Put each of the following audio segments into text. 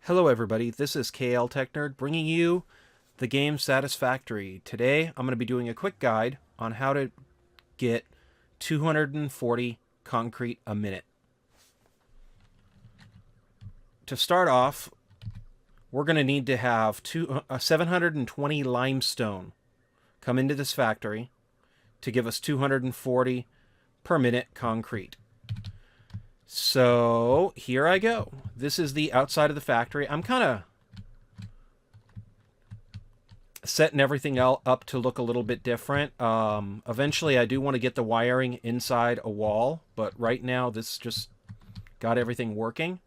Hello everybody, this is KLTechNerd bringing you the game Satisfactory. Today I'm going to be doing a quick guide on how to get 240 concrete a minute. To start off, we're going to need to have 720 limestone come into this factory to give us 240 per minute concrete. So here I go. This is the outside of the factory. I'm kind of setting everything up to look a little bit different. Eventually, I do want to get the wiring inside a wall, but right now this just got everything working.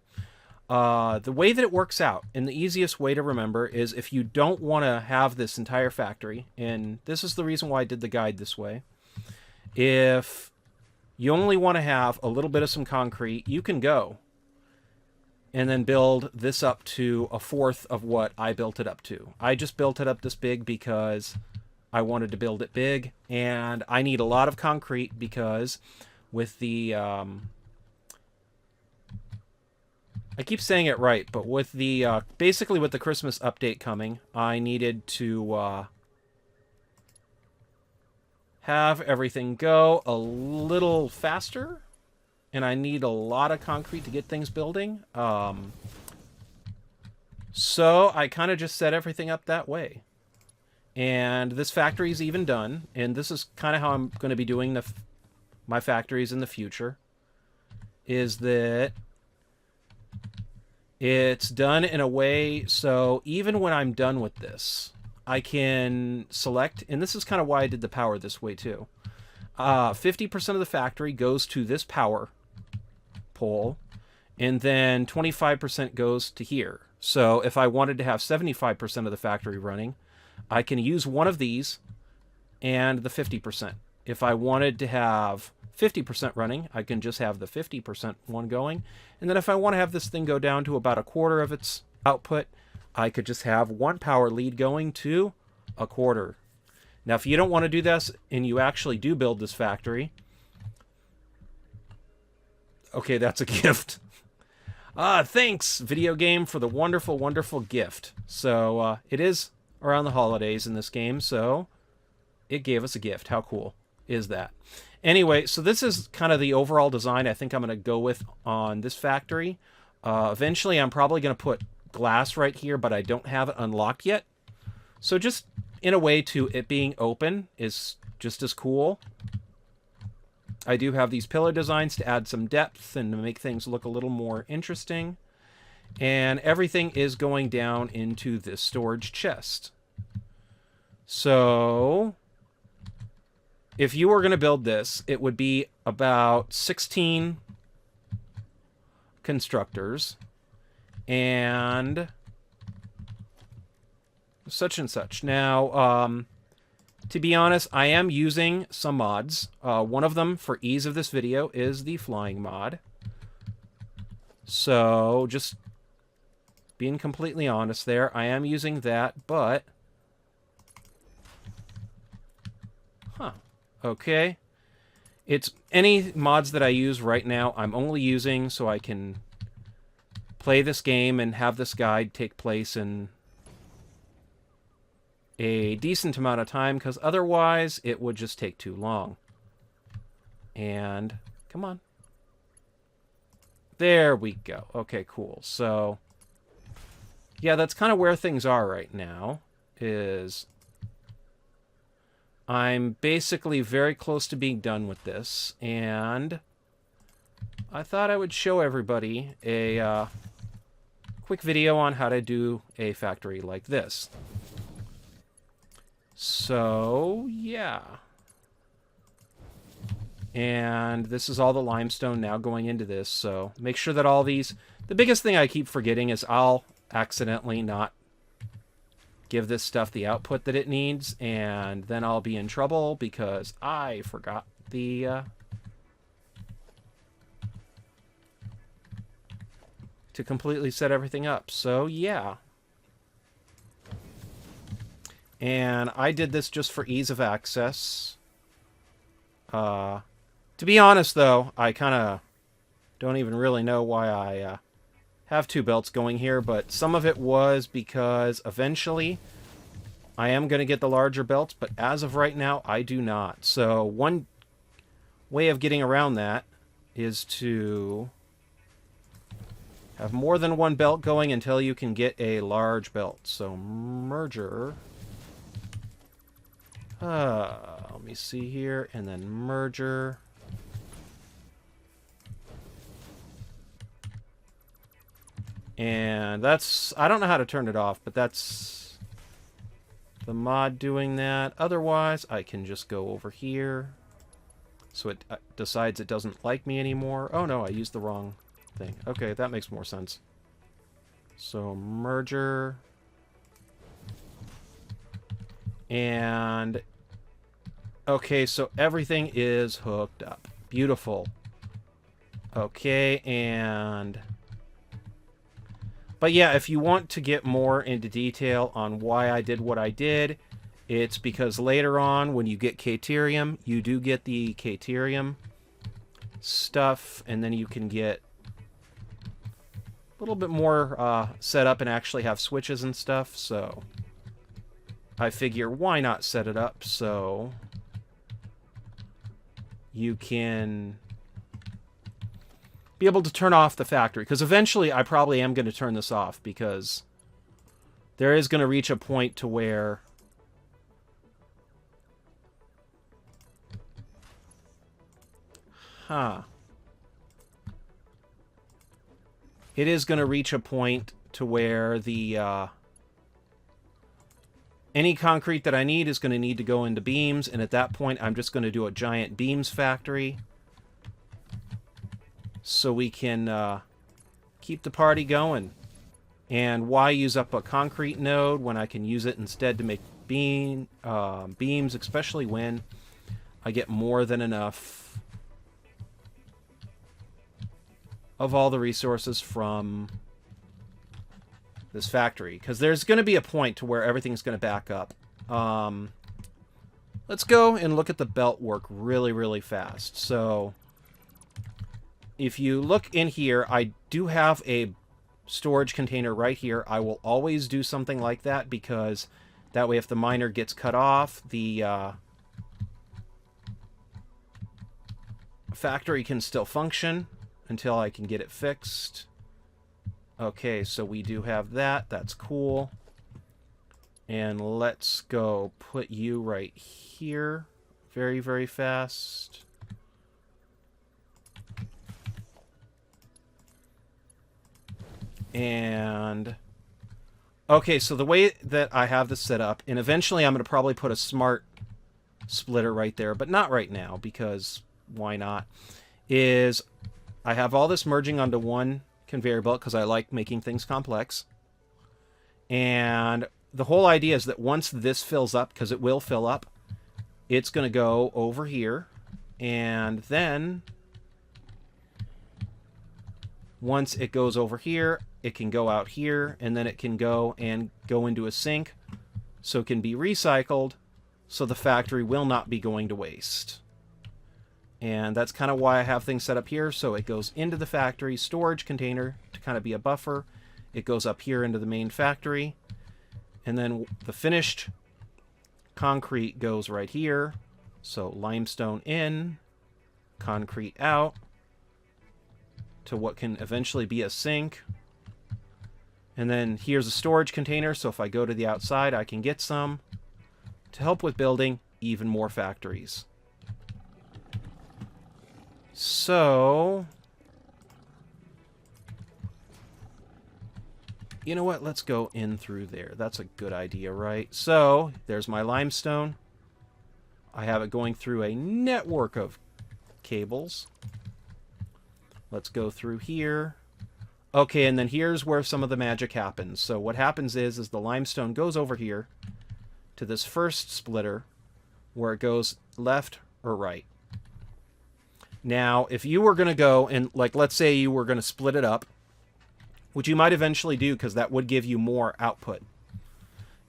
The way that it works out, and the easiest way to remember, is if you don't want to have this entire factory, and this is the reason why I did the guide this way, if you only want to have a little bit of some concrete, you can go and then build this up to a fourth of what I built it up to. I just built it up this big because I wanted to build it big, and I need a lot of concrete because with the I keep saying it right, but with the basically with the Christmas update coming, I needed to have everything go a little faster, and I need a lot of concrete to get things building. So I kind of just set everything up that way. And this factory is even done, and this is kind of how I'm going to be doing my factories in the future, is that it's done in a way so even when I'm done with this, I can select, and this is kind of why I did the power this way too. 50% of the factory goes to this power pole, and then 25% goes to here. So if I wanted to have 75% of the factory running, I can use one of these and the 50%. If I wanted to have 50% running, I can just have the 50% one going. And then if I want to have this thing go down to about a quarter of its output, I could just have one power lead going to a quarter. Now, if you don't want to do this and you actually do build this factory, okay, that's a gift. Thanks, video game, for the wonderful, wonderful gift. So it is around the holidays in this game, so it gave us a gift. How cool is that? Anyway, so this is kind of the overall design I think I'm going to go with on this factory. Eventually, I'm probably going to put glass right here, but I don't have it unlocked yet. So just in a way to it being open is just as cool. I do have these pillar designs to add some depth and to make things look a little more interesting. And everything is going down into this storage chest. So if you were going to build this, it would be about 16 constructors and such and such. Now, to be honest, I am using some mods. One of them, for ease of this video, is the flying mod. So, just being completely honest there, I am using that, but okay. It's any mods that I use right now, I'm only using so I can play this game and have this guide take place in a decent amount of time, because otherwise it would just take too long. And come on. There we go. Okay, cool. So yeah, that's kind of where things are right now, is I'm basically very close to being done with this, and I thought I would show everybody a quick video on how to do a factory like this. So, yeah. And this is all the limestone now going into this, so make sure that all these... The biggest thing I keep forgetting is I'll accidentally not give this stuff the output that it needs, and then I'll be in trouble because I forgot the... to completely set everything up. So, yeah. And I did this just for ease of access. To be honest, though, I kind of don't even really know why I have 2 belts going here, but some of it was because eventually I am going to get the larger belts, but as of right now, I do not. So one way of getting around that is to have more than 1 belt going until you can get a large belt. So merger. Let me see here, and then merger. And that's, I don't know how to turn it off, but that's the mod doing that. Otherwise, I can just go over here. So it decides it doesn't like me anymore. Oh no, I used the wrong thing. Okay, that makes more sense. So merger. And okay, so everything is hooked up. Beautiful. Okay, and but yeah, if you want to get more into detail on why I did what I did, it's because later on when you get Caterium, you do get the Caterium stuff, and then you can get a little bit more set up and actually have switches and stuff, so I figure why not set it up so you can be able to turn off the factory. Because eventually I probably am going to turn this off, because there is going to reach a point to where it is going to reach a point to where the any concrete that I need is going to need to go into beams, and at that point I'm just going to do a giant beams factory so we can keep the party going. And why use up a concrete node when I can use it instead to make beams, especially when I get more than enough of all the resources from this factory, because there's going to be a point to where everything's going to back up. Let's go and look at the belt work really, really fast. So if you look in here, I do have a storage container right here. I will always do something like that, because that way if the miner gets cut off, the factory can still function until I can get it fixed. Okay, so we do have that. That's cool. And let's go put you right here very, very fast. And okay, so the way that I have this set up, and eventually I'm going to probably put a smart splitter right there, but not right now, because why not, is I have all this merging onto one conveyor belt because I like making things complex. And the whole idea is that once this fills up, because it will fill up, it's going to go over here, and then once it goes over here, it can go out here, and then it can go into a sink, so it can be recycled, so the factory will not be going to waste. And that's kind of why I have things set up here, so it goes into the factory storage container to kind of be a buffer. It goes up here into the main factory, and then the finished concrete goes right here. So limestone in, concrete out, to what can eventually be a sink. And then here's a storage container, so if I go to the outside, I can get some to help with building even more factories. So, you know what? Let's go in through there. That's a good idea, right? So, there's my limestone. I have it going through a network of cables. Let's go through here. Okay, and then here's where some of the magic happens. So what happens is the limestone goes over here to this first splitter, where it goes left or right. Now, if you were going to go and, like, let's say you were going to split it up, which you might eventually do because that would give you more output,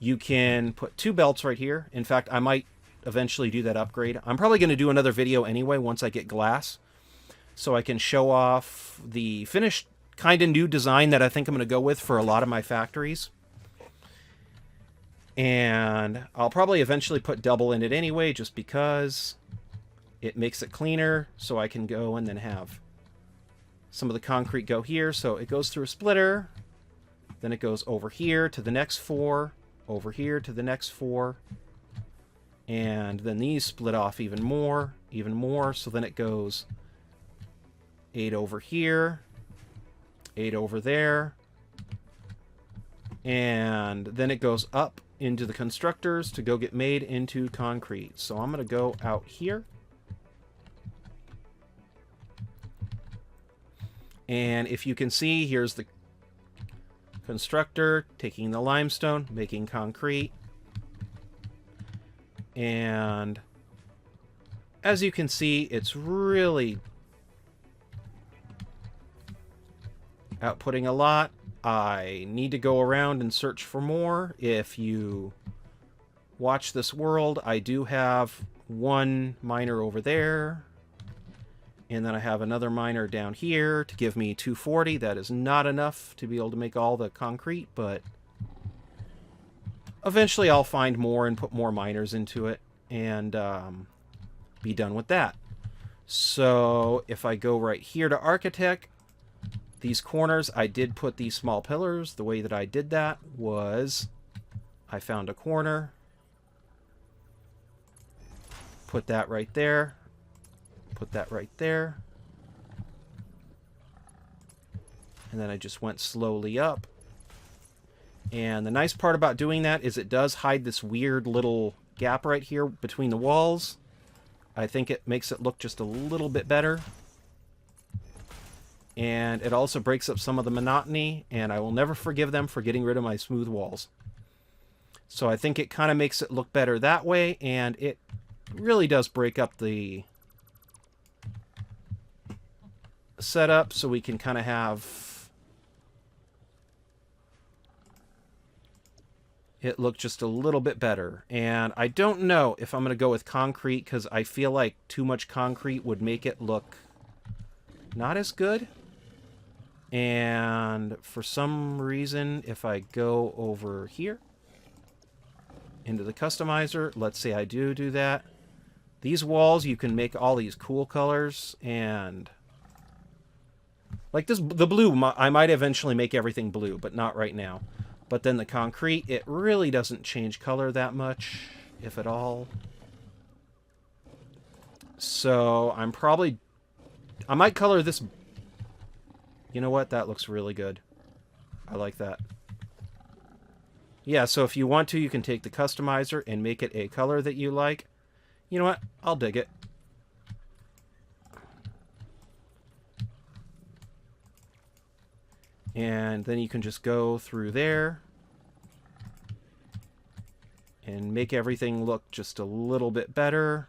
you can put 2 belts right here. In fact, I might eventually do that upgrade. I'm probably going to do another video anyway once I get glass, so I can show off the finished kind of new design that I think I'm going to go with for a lot of my factories. And I'll probably eventually put double in it anyway, just because it makes it cleaner, so I can go and then have some of the concrete go here. So it goes through a splitter, then it goes over here to the next 4, over here to the next 4, and then these split off even more, so then it goes 8 over here, 8 over there, and then it goes up into the constructors to go get made into concrete. So I'm going to go out here. And if you can see, here's the constructor taking the limestone, making concrete. And as you can see, it's really outputting a lot. I need to go around and search for more. If you watch this world, I do have one miner over there. And then I have another miner down here to give me 240. That is not enough to be able to make all the concrete, but eventually I'll find more and put more miners into it and be done with that. So if I go right here to Architect, these corners, I did put these small pillars. The way that I did that was I found a corner, put that right there, put that right there, and then I just went slowly up. And the nice part about doing that is it does hide this weird little gap right here between the walls. I think it makes it look just a little bit better. And it also breaks up some of the monotony, and I will never forgive them for getting rid of my smooth walls. So I think it kind of makes it look better that way, and it really does break up the setup so we can kind of have it look just a little bit better. And I don't know if I'm going to go with concrete, because I feel like too much concrete would make it look not as good. And for some reason, if I go over here into the customizer, let's say I do that. These walls, you can make all these cool colors, and like this, the blue, I might eventually make everything blue, but not right now. But then the concrete, it really doesn't change color that much, if at all. So I might color this. You know what? That looks really good. I like that. Yeah, so if you want to, you can take the customizer and make it a color that you like. You know what? I'll dig it. And then you can just go through there and make everything look just a little bit better.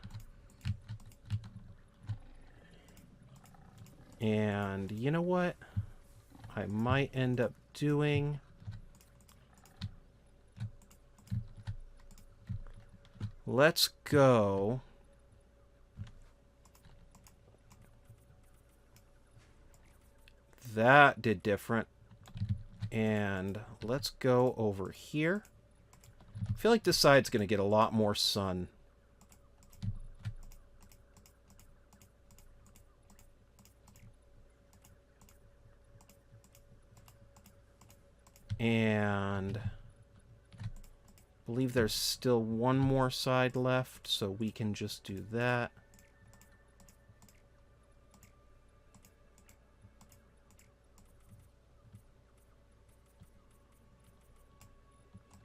And you know what I might end up doing? Let's go. That did different. And let's go over here. I feel like this side's going to get a lot more sun. And I believe there's still one more side left, so we can just do that.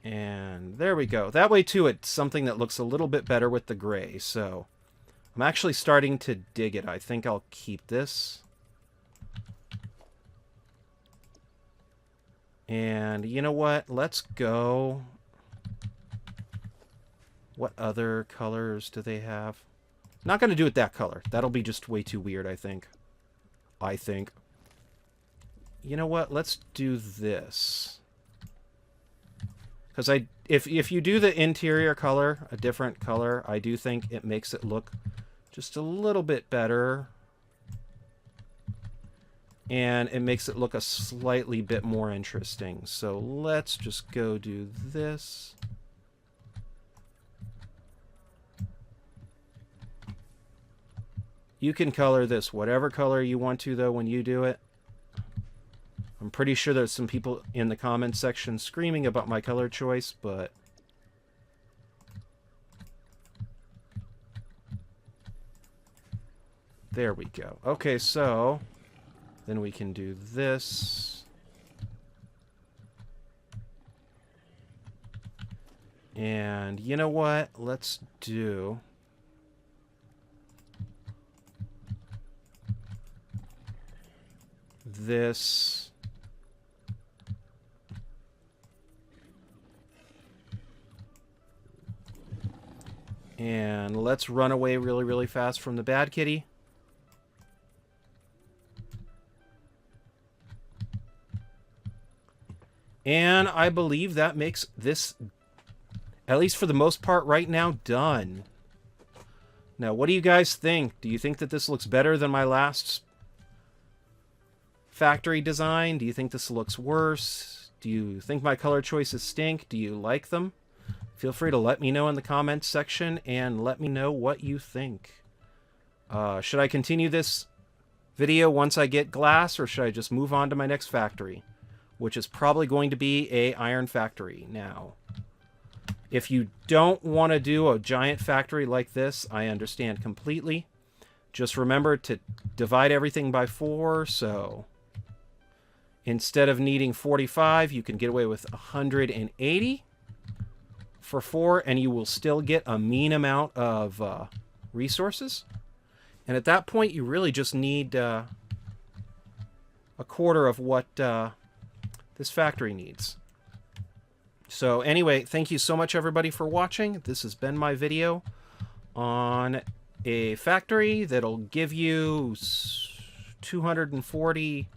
And there we go. That way, too, it's something that looks a little bit better with the gray. So I'm actually starting to dig it. I think I'll keep this. And you know what? Let's go. What other colors do they have? Not going to do it that color. That'll be just way too weird, I think. You know what? Let's do this. Because if you do the interior color, a different color, I do think it makes it look just a little bit better. and it makes it look a slightly bit more interesting. So let's just go do this. You can color this whatever color you want to, though, when you do it. I'm pretty sure there's some people in the comments section screaming about my color choice, but there we go. Okay, so then we can do this. And you know what? Let's do this. And let's run away really, really fast from the bad kitty. And I believe that makes this, at least for the most part right now, done. Now, what do you guys think? Do you think that this looks better than my last factory design? Do you think this looks worse? Do you think my color choices stink? Do you like them? Feel free to let me know in the comments section and let me know what you think. Should I continue this video once I get glass, or should I just move on to my next factory, which is probably going to be a iron factory now? If you don't want to do a giant factory like this, I understand completely. Just remember to divide everything by 4, so instead of needing 45, you can get away with 180 for 4, and you will still get a mean amount of resources. And at that point, you really just need a quarter of what this factory needs. So anyway, thank you so much, everybody, for watching. This has been my video on a factory that'll give you 240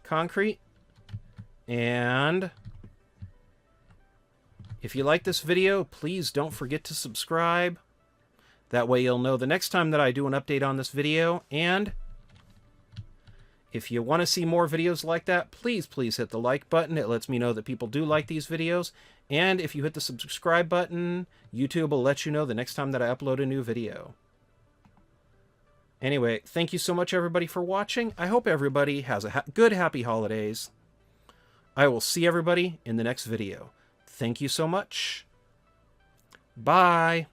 concrete. And if you like this video, please don't forget to subscribe. That way you'll know the next time that I do an update on this video. And if you want to see more videos like that, please hit the like button. It lets me know that people do like these videos. And if you hit the subscribe button, YouTube will let you know the next time that I upload a new video. Anyway, thank you so much, everybody, for watching. I hope everybody has a good, happy holidays. I will see everybody in the next video. Thank you so much. Bye.